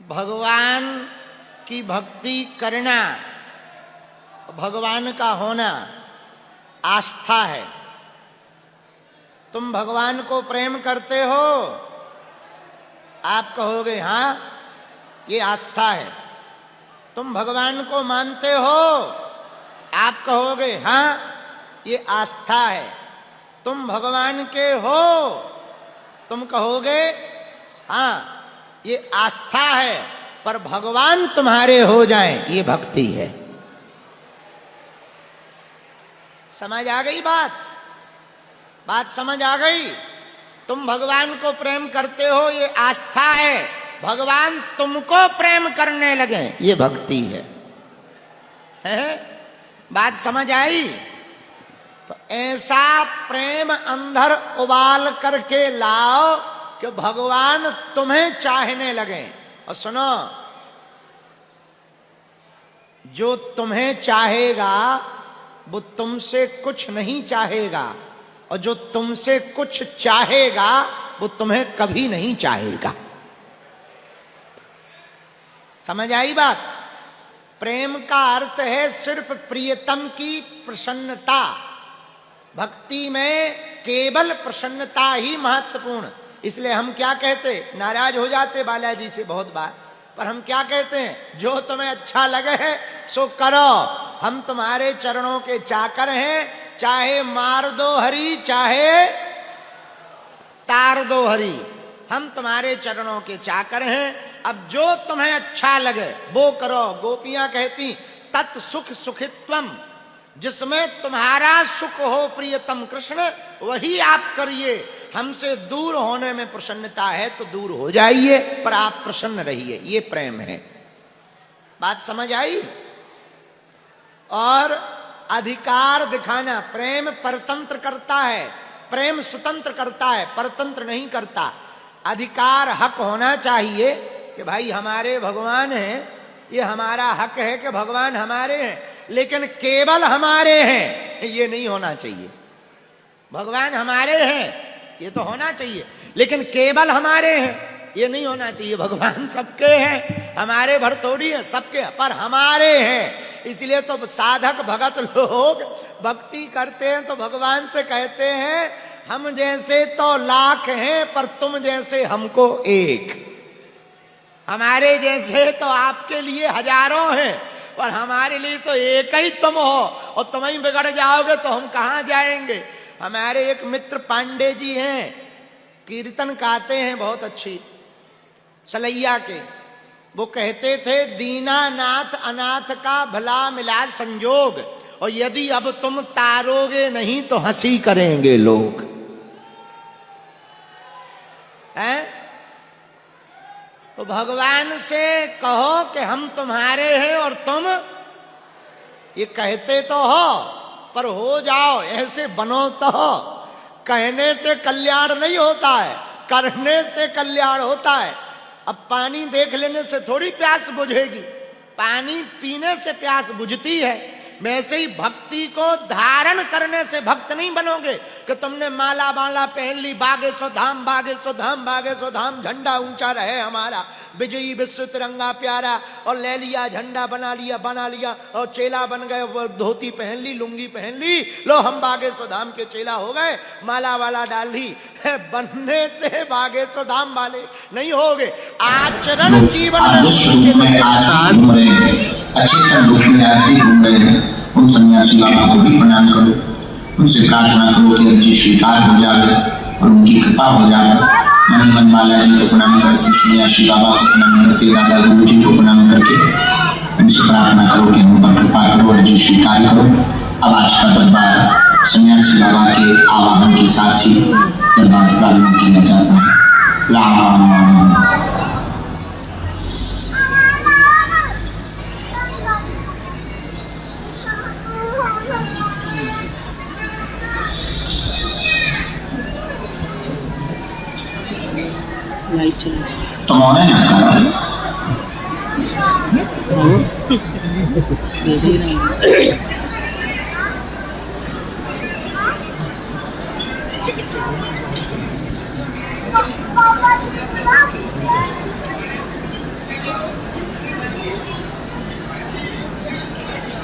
भगवान की भक्ति करना, भगवान का होना आस्था है। तुम भगवान को प्रेम करते हो, आप कहोगे हाँ ये आस्था है। तुम भगवान को मानते हो, आप कहोगे हाँ ये आस्था है। तुम भगवान के हो, तुम कहोगे हाँ ये आस्था है। पर भगवान तुम्हारे हो जाएं, ये भक्ति है। समझ आ गई बात? बात समझ आ गई? तुम भगवान को प्रेम करते हो, ये आस्था है। भगवान तुमको प्रेम करने लगे, ये भक्ति है? बात समझ आई? तो ऐसा प्रेम अंदर उबाल करके लाओ कि भगवान तुम्हें चाहने लगे। और सुनो, जो तुम्हें चाहेगा वो तुमसे कुछ नहीं चाहेगा, और जो तुमसे कुछ चाहेगा वो तुम्हें कभी नहीं चाहेगा। समझ आई बात? प्रेम का अर्थ है सिर्फ प्रियतम की प्रसन्नता। भक्ति में केवल प्रसन्नता ही महत्वपूर्ण। इसलिए हम क्या कहते, नाराज हो जाते बालाजी से बहुत बार, पर हम क्या कहते हैं, जो तुम्हें अच्छा लगे है सो करो, हम तुम्हारे चरणों के चाकर हैं। चाहे मार दो हरि, चाहे तार दो हरि, हम तुम्हारे चरणों के चाकर हैं। अब जो तुम्हें अच्छा लगे वो करो। गोपियां कहती तत् सुख सुखित्वम, जिसमें तुम्हारा सुख हो प्रियतम कृष्ण, वही आप करिए। हमसे दूर होने में प्रसन्नता है तो दूर हो जाइए, पर आप प्रसन्न रहिए, ये प्रेम है। बात समझ आई? और अधिकार दिखाना, प्रेम परतंत्र करता है, प्रेम स्वतंत्र करता है, परतंत्र नहीं करता। अधिकार हक होना चाहिए कि भाई हमारे भगवान हैं, ये हमारा हक है कि भगवान हमारे हैं, लेकिन केवल हमारे हैं ये नहीं होना चाहिए। भगवान हमारे हैं ये तो होना चाहिए, लेकिन केवल हमारे हैं ये नहीं होना चाहिए। भगवान सबके हैं, हमारे भर थोड़ी है, सबके, पर हमारे हैं। इसलिए तो साधक भगत लोग भक्ति करते हैं तो भगवान से कहते हैं हम जैसे तो लाख हैं, पर तुम जैसे हमको एक। हमारे जैसे तो आपके लिए हजारों हैं, पर हमारे लिए तो एक ही तुम हो, और तुम ही बिगड़ जाओगे तो हम कहां जाएंगे। हमारे एक मित्र पांडे जी हैं, कीर्तन गाते हैं बहुत अच्छी, सलैया के। वो कहते थे दीनानाथ अनाथ का भला मिला संजोग, और यदि अब तुम तारोगे नहीं तो हंसी करेंगे लोग। हैं? तो भगवान से कहो कि हम तुम्हारे हैं और तुम, ये कहते तो हो पर हो जाओ, ऐसे बनो तो हो। कहने से कल्याण नहीं होता है, करने से कल्याण होता है। अब पानी देख लेने से थोड़ी प्यास बुझेगी, पानी पीने से प्यास बुझती है। वैसे ही भक्ति को धारण करने से भक्त नहीं बनोगे कि तुमने माला माला पहन ली, बागे सो धाम बागे सो धाम बागे सो धाम, झंडा ऊंचा रहे हमारा, विजयी विश्व तिरंगा प्यारा, और ले लिया झंडा बना लिया, और चेला बन गए, वो धोती पहन ली, लुंगी पहन ली, लो हम बागे सो धाम के चेला हो गए, माला वाला डाल दी। बनने से बागे सो धाम वाले नहीं होगे। आचरण जीवन में उन सन्यासी बाबा को भी प्रणाम करो, उनसे प्रार्थना करो कि अर्जी स्वीकार हो जाए और उनकी कृपा हो जाए। मन मन बालाजी को प्रणाम करके, सन्यासी बाबा को प्रणाम करके, दादा गुरु जी को प्रणाम करके उनसे प्रार्थना करो कि उन पर कृपा करो, अर्जी स्वीकार करो। अब आज का दरबार सन्यासी बाबा के आवाहन के साथ ही दरबार प्रारंभ किया जाता है। राम तो मौन है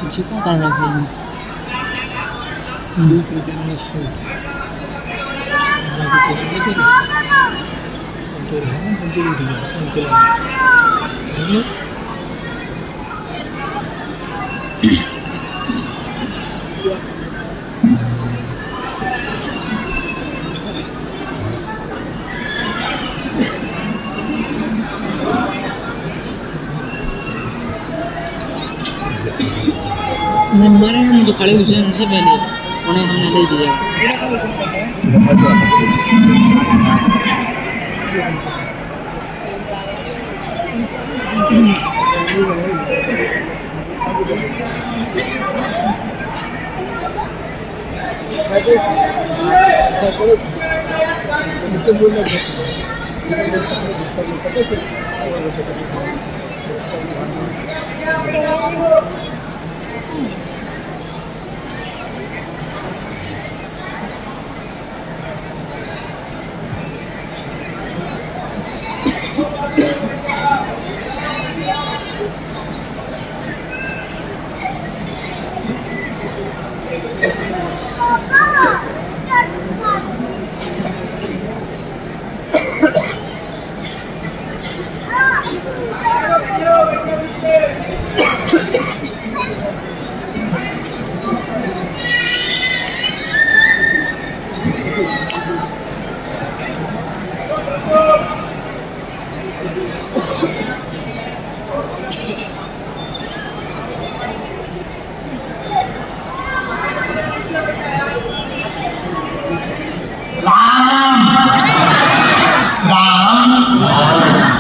पीछे क्या कर रहा है दूसरे चैनल से हमारे हम तो खड़े हुए उनसे पहले उन्हें हमने दे दिया।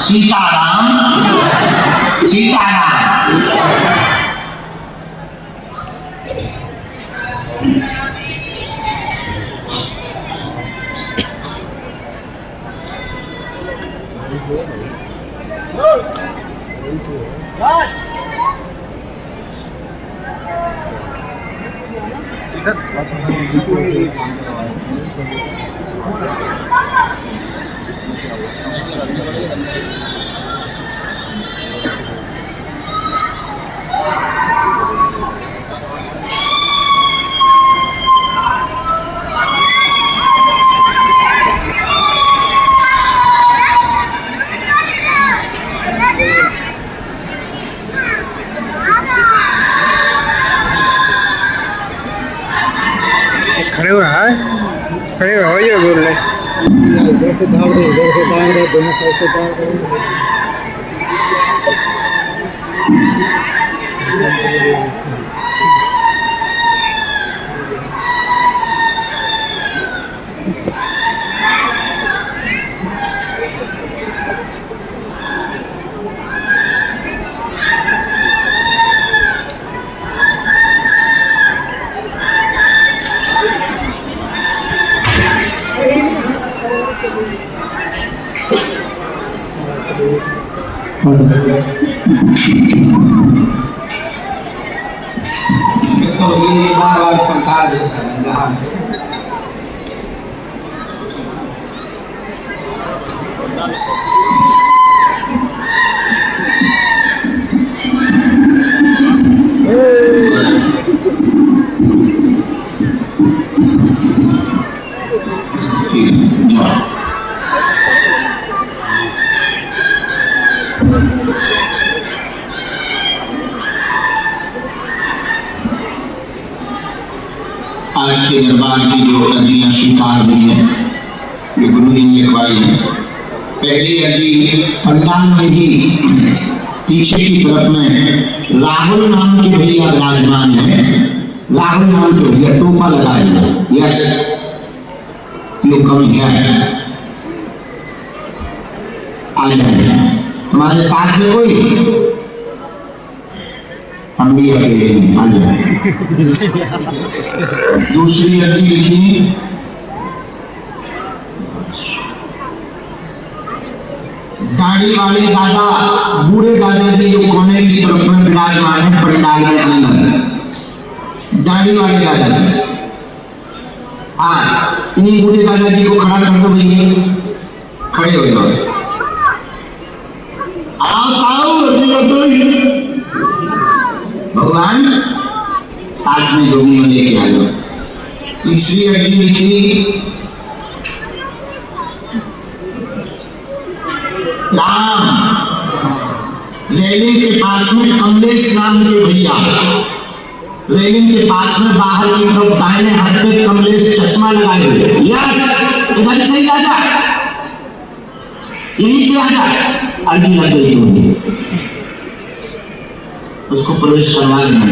सीताराम सीताराम। खड़े हुआ है, खड़े हो ये बोल रहे इधर से भाग रहे दोनों साइड से भाग रहे। तो ये बार सरकार जैसा आज के दरबार की जो अर्जियां स्वीकार हुई है, जो गुरु जी ने लिखवाई है, पहली अर्जी पंडाल में ही पीछे की तरफ में राहुल नाम के भैया विराजमान है। राहुल नाम के भैया टोपा लगाए, यस यू कम हियर, आ जाए। तुम्हारे साथ में कोई? हम भी अकेले हैं, आ जाए। दूसरी अर्जी लिखी, दाढ़ी वाले दादा, बूढ़े दादाजी जो कोने की तरफ में विराजमान है पंडाल के अंदर, दाढ़ी वाले दादाजी। हाँ, इन्हीं बूढ़े दादाजी को खड़ा कर दो भैया, खड़े हो जाओ। आओ आओ भगवान साथ में योगी में लेके आए। तीसरी अग्नि लिखी राम। रेलिंग के पास में कमलेश नाम के भैया, रेलिंग के पास में बाहर की तरफ दाहिने हाथ पे कमलेश चश्मा लगाए हुए। यस, इधर से ही आ जा, यहीं से आ जा। अर्जी लग गई होगी, उसको प्रवेश करवा देना।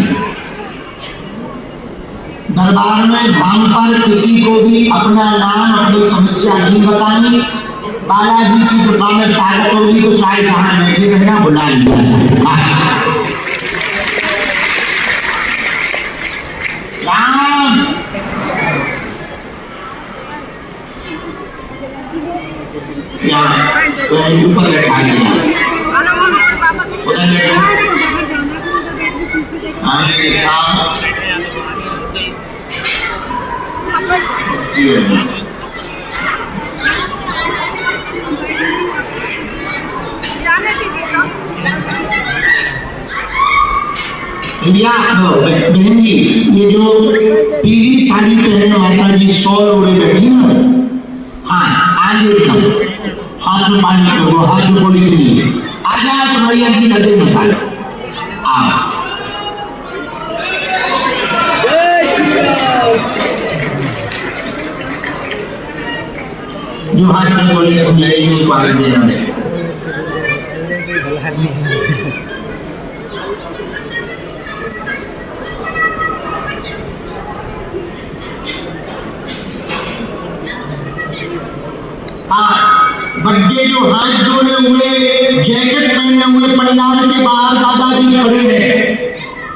दरबार में धाम पर किसी को भी अपना नाम, अपनी समस्या नहीं बतानी। बालाजी की कृपा में ताकत होगी तो चाहे जहां बैठे रहना, बुला लिया जाएगा। राम यहाँ ऊपर बैठा दिया, उधर बैठो। आगे जाने दीजिए तो भैया बहन जी, ये जो पीली साड़ी पहने माता जी सौर ओढ़े बैठी ना, हाँ आगे एकदम हाथ में पानी को, हाथ में बोली के लिए आ जाए तो भैया जी लगे बता आओ। जो हाथ में बोली तुम ले पानी दे रहा है। बड्डे जो हाथ जोड़े हुए, जैकेट पहने हुए पंडाल के बाहर दादाजी खड़े हैं।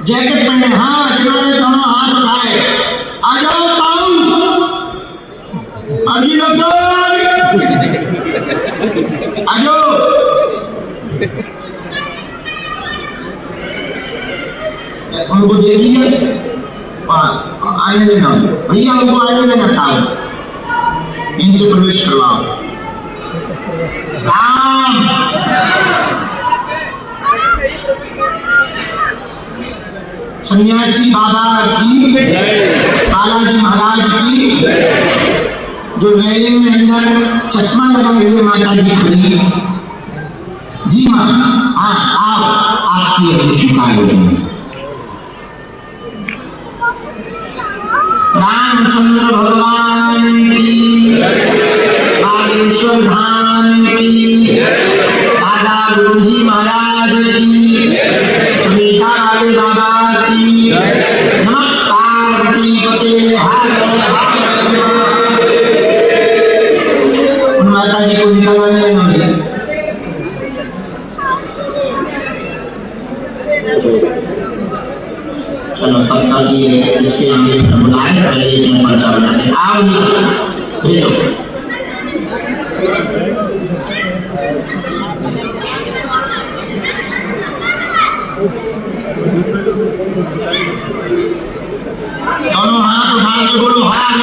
जैकेट पहने, हाँ जिन्होंने दोनों हाथ उठाए, आ जाओ ताऊ, अभी लोग आ जाओ। उनको दे दीजिए, आने देना भैया, उनको आने देना ताऊ, इनसे प्रवेश करवाओ। राम सन्यासी बाबा की, बालाजी महाराज की। जो रेलिंग में अंदर चश्मा लगाए हुए माता जी खड़ी, जी माँ हाँ आप आपकी अभी स्वीकार होगी। रामचंद्र भगवान की, बागेश्वर धाम की, दादा गुरुजी महाराज की, चमेटा वाले बाबा की। नमस्कार माता जी को निकलवाने देना। चलो तब तक ये इसके आगे बुलाए, पहले एक नंबर चल जाए। आओ भेजो। दोनों हाथ उठा के बोलो हार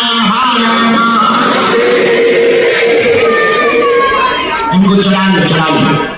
इनको चढ़ा लो, चढ़ा लो।